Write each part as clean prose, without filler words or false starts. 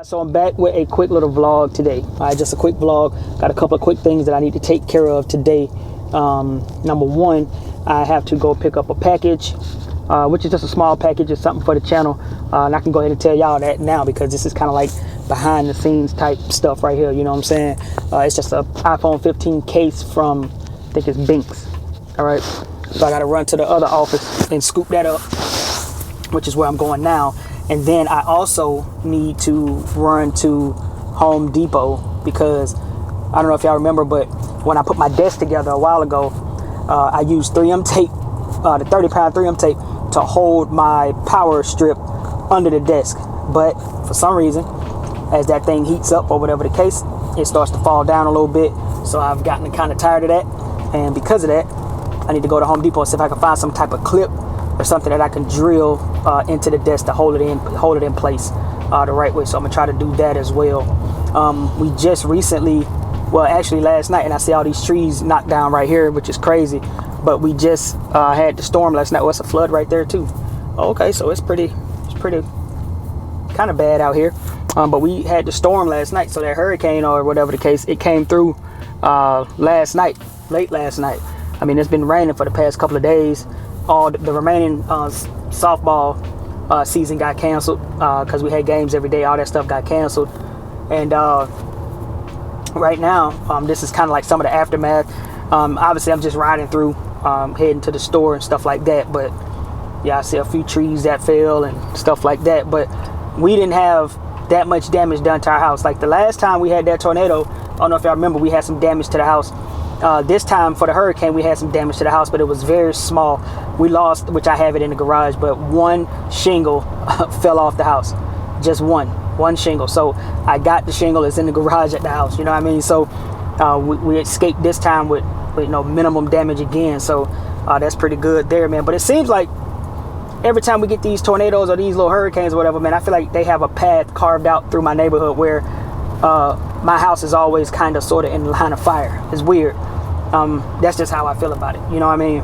So I'm back with a quick little vlog today. All right, just a quick vlog. Got a couple of quick things that I need to take care of today. Number one, I have to go pick up a package, which is just a small package. It's something for the channel. And I can go ahead and tell y'all that now because this is kind of like behind the scenes type stuff right here. You know what I'm saying? It's just an iPhone 15 case from, I think it's Binks. All right. So I got to run to the other office and scoop that up, which is where I'm going now. And then I also need to run to Home Depot because I don't know if y'all remember, but when I put my desk together a while ago, I used 3M tape, the 30-pound 3M tape to hold my power strip under the desk. But for some reason, as that thing heats up or whatever the case, it starts to fall down a little bit. So I've gotten kind of tired of that. And because of that, I need to go to Home Depot and see if I can find some type of clip or something that I can drill into the desk to hold it in place the right way. So I'm gonna try to do that as well. We just recently, well actually last night, and I see all these trees knocked down right here, which is crazy. But we just had the storm last night. It's a flood right there too. Okay, so it's pretty kind of bad out here. But we had the storm last night, so that hurricane or whatever the case, it came through last night, late last night. I mean, it's been raining for the past couple of days. All the remaining softball season got canceled because we had games every day. All that stuff got canceled. And right now, this is kind of like some of the aftermath. Obviously, I'm just riding through, heading to the store and stuff like that. But yeah, I see a few trees that fell and stuff like that. But we didn't have that much damage done to our house. Like the last time we had that tornado, I don't know if y'all remember, we had some damage to the house. This time for the hurricane, we had some damage to the house, but it was very small. We lost, which I have it in the garage, but one shingle fell off the house. Just one shingle. So I got the shingle. It's in the garage at the house. You know what I mean? So we escaped this time with minimum damage again. So that's pretty good there, man. But it seems like every time we get these tornadoes or these little hurricanes or whatever, man, I feel like they have a path carved out through my neighborhood where my house is always kind of sort of in the line of fire. It's weird. That's just how I feel about it. You know what I mean?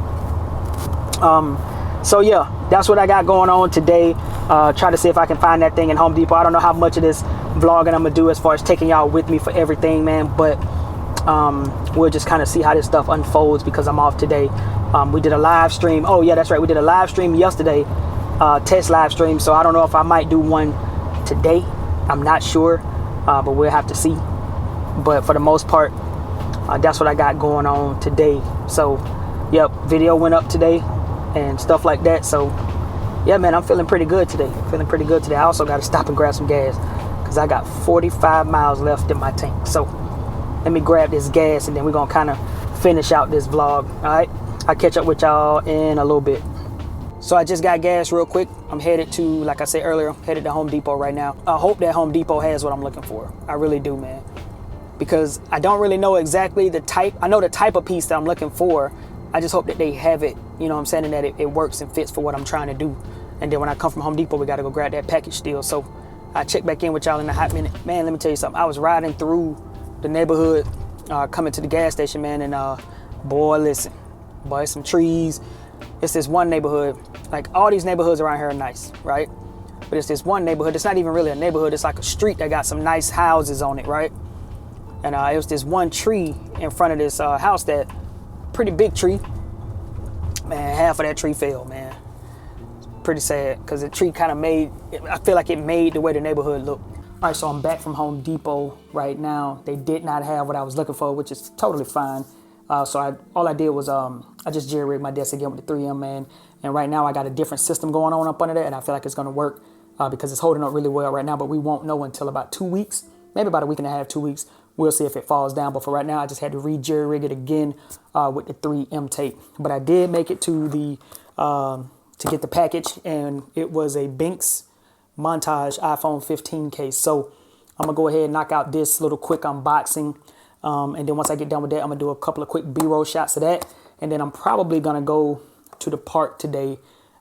So yeah, that's what I got going on today. Try to see if I can find that thing in Home Depot. I don't know how much of this vlogging I'm gonna do as far as taking y'all with me for everything, man, but we'll just kind of see how this stuff unfolds because I'm off today. We did a live stream. Oh yeah, that's right, we did a live stream yesterday, test live stream. So I don't know if I might do one today. I'm not sure, but we'll have to see. But for the most part, that's what I got going on today. So yep, video went up today and stuff like that. So yeah, man, I'm feeling pretty good today. I also got to stop and grab some gas because I got 45 miles left in my tank. So let me grab this gas and then we're gonna kind of finish out this vlog. All right, I'll catch up with y'all in a little bit. So I just got gas real quick. I'm headed to, like I said earlier, headed to Home Depot right now. I hope that Home Depot has what I'm looking for. I really do, man. Because I don't really know exactly the type. I know the type of piece that I'm looking for. I just hope that they have it, you know what I'm saying, and that it works and fits for what I'm trying to do. And then when I come from Home Depot, we got to go grab that package still. So I check back in with y'all in a hot minute. Man, let me tell you something. I was riding through the neighborhood, coming to the gas station, man, and boy, listen. Boy, some trees. It's this one neighborhood. Like, all these neighborhoods around here are nice, right? But it's this one neighborhood. It's not even really a neighborhood. It's like a street that got some nice houses on it, right? And it was this one tree in front of this house, that pretty big tree. Man, half of that tree fell, man. It's pretty sad because the tree kind of I feel like it made the way the neighborhood looked. All right, so I'm back from Home Depot right now. They did not have what I was looking for, which is totally fine. So all I did was I just jerry-rigged my desk again with the 3M, man. And right now I got a different system going on up under there, and I feel like it's going to work because it's holding up really well right now. But we won't know until about 2 weeks, maybe about a week and a half, 2 weeks. We'll see if it falls down. But for right now, I just had to re-jerry-rig it again with the 3M tape. But I did make it to the to get the package, and it was a Binks Montage iPhone 15 case. So I'm gonna go ahead and knock out this little quick unboxing. And then once I get done with that, I'm gonna do a couple of quick B-roll shots of that. And then I'm probably gonna go to the park today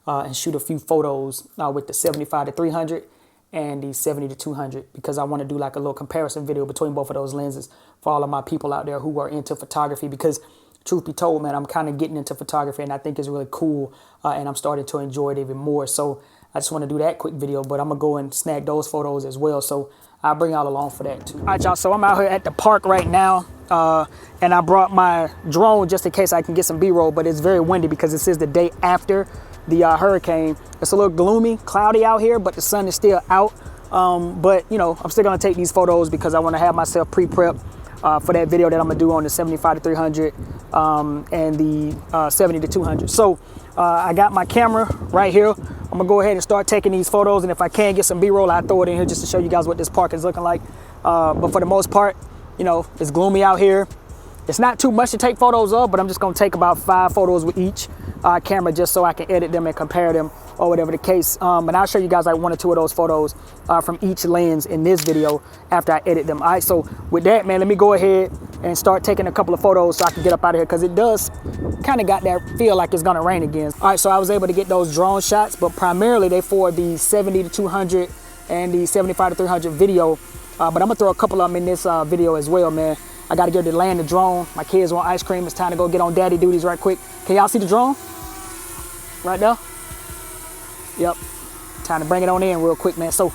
and shoot a few photos with the 75-300 and the 70-200 because I want to do like a little comparison video between both of those lenses for all of my people out there who are into photography. Because truth be told, man, I'm kind of getting into photography and I think it's really cool and I'm starting to enjoy it even more. So I just want to do that quick video, but I'm gonna go and snag those photos as well. So I'll bring y'all along for that too. All right, y'all, so I'm out here at the park right now. And I brought my drone just in case I can get some B-roll, but it's very windy because this is the day after the hurricane. It's a little gloomy, cloudy out here, but the sun is still out. But you know, I'm still gonna take these photos because I wanna have myself pre-prep for that video that I'm gonna do on the 75 to 300 and the 70 to 200. So I got my camera right here. I'm gonna go ahead and start taking these photos, and if I can get some B-roll, I'll throw it in here just to show you guys what this park is looking like. But for the most part, you know, it's gloomy out here. It's not too much to take photos of, but I'm just gonna take about 5 photos with each camera just so I can edit them and compare them or whatever the case. And I'll show you guys like 1 or 2 of those photos from each lens in this video after I edit them. All right, so with that, man, let me go ahead and start taking a couple of photos so I can get up out of here, because it does kind of got that feel like it's gonna rain again. All right, so I was able to get those drone shots, but primarily they for the 70 to 200 and the 75 to 300 video. But I'm gonna throw a couple of them in this video as well, man. I gotta get to land the drone. My kids want ice cream. It's time to go get on daddy duties right quick. Can y'all see the drone? Right there? Yep. Time to bring it on in real quick, man. So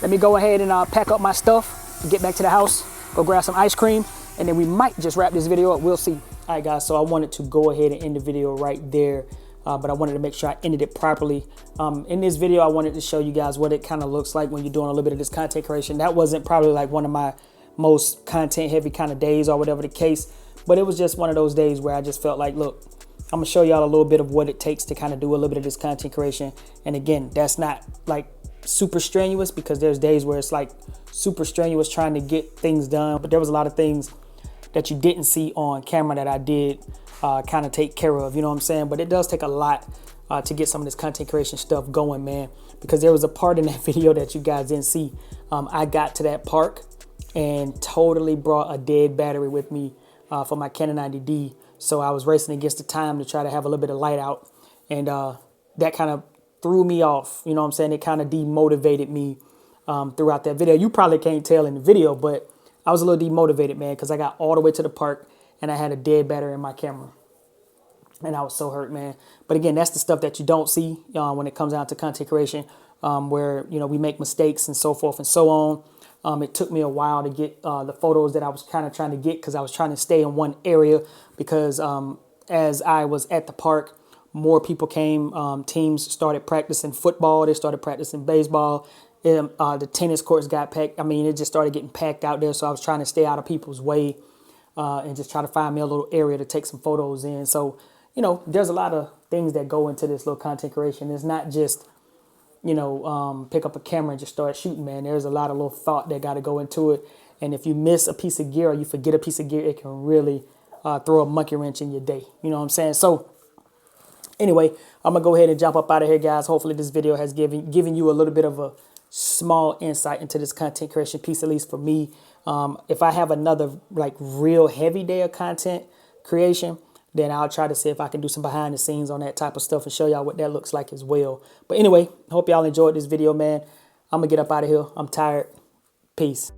let me go ahead and pack up my stuff, get back to the house, go grab some ice cream, and then we might just wrap this video up. We'll see. All right, guys, so I wanted to go ahead and end the video right there. But I wanted to make sure I ended it properly. In this video, I wanted to show you guys what it kind of looks like when you're doing a little bit of this content creation. That wasn't probably like one of my most content heavy kind of days or whatever the case, but it was just one of those days where I just felt like, look, I'm gonna show y'all a little bit of what it takes to kind of do a little bit of this content creation. And again, that's not like super strenuous, because there's days where it's like super strenuous trying to get things done, but there was a lot of things that you didn't see on camera that I did kind of take care of, you know what I'm saying? But it does take a lot to get some of this content creation stuff going, man, because there was a part in that video that you guys didn't see. I got to that park and totally brought a dead battery with me for my Canon 90D. So I was racing against the time to try to have a little bit of light out. And that kind of threw me off, you know what I'm saying? It kind of demotivated me throughout that video. You probably can't tell in the video, but I was a little demotivated, man, because I got all the way to the park and I had a dead battery in my camera. And I was so hurt, man. But again, that's the stuff that you don't see when it comes down to content creation, where, you know, we make mistakes and so forth and so on. It took me a while to get the photos that I was kind of trying to get, because I was trying to stay in one area, because as I was at the park, more people came. Teams started practicing football. They started practicing baseball. The tennis courts got packed. I mean, it just started getting packed out there. So I was trying to stay out of people's way and just try to find me a little area to take some photos in. So, you know, there's a lot of things that go into this little content creation. It's not just, you know, pick up a camera and just start shooting, man. There's a lot of little thought that got to go into it. And if you miss a piece of gear or you forget a piece of gear, it can really throw a monkey wrench in your day. You know what I'm saying? So anyway, I'm going to go ahead and jump up out of here, guys. Hopefully this video has given you a little bit of a small insight into this content creation piece, at least for me. If I have another like real heavy day of content creation, then I'll try to see if I can do some behind the scenes on that type of stuff and show y'all what that looks like as well. But anyway, hope y'all enjoyed this video, man. I'm going to get up out of here. I'm tired. Peace.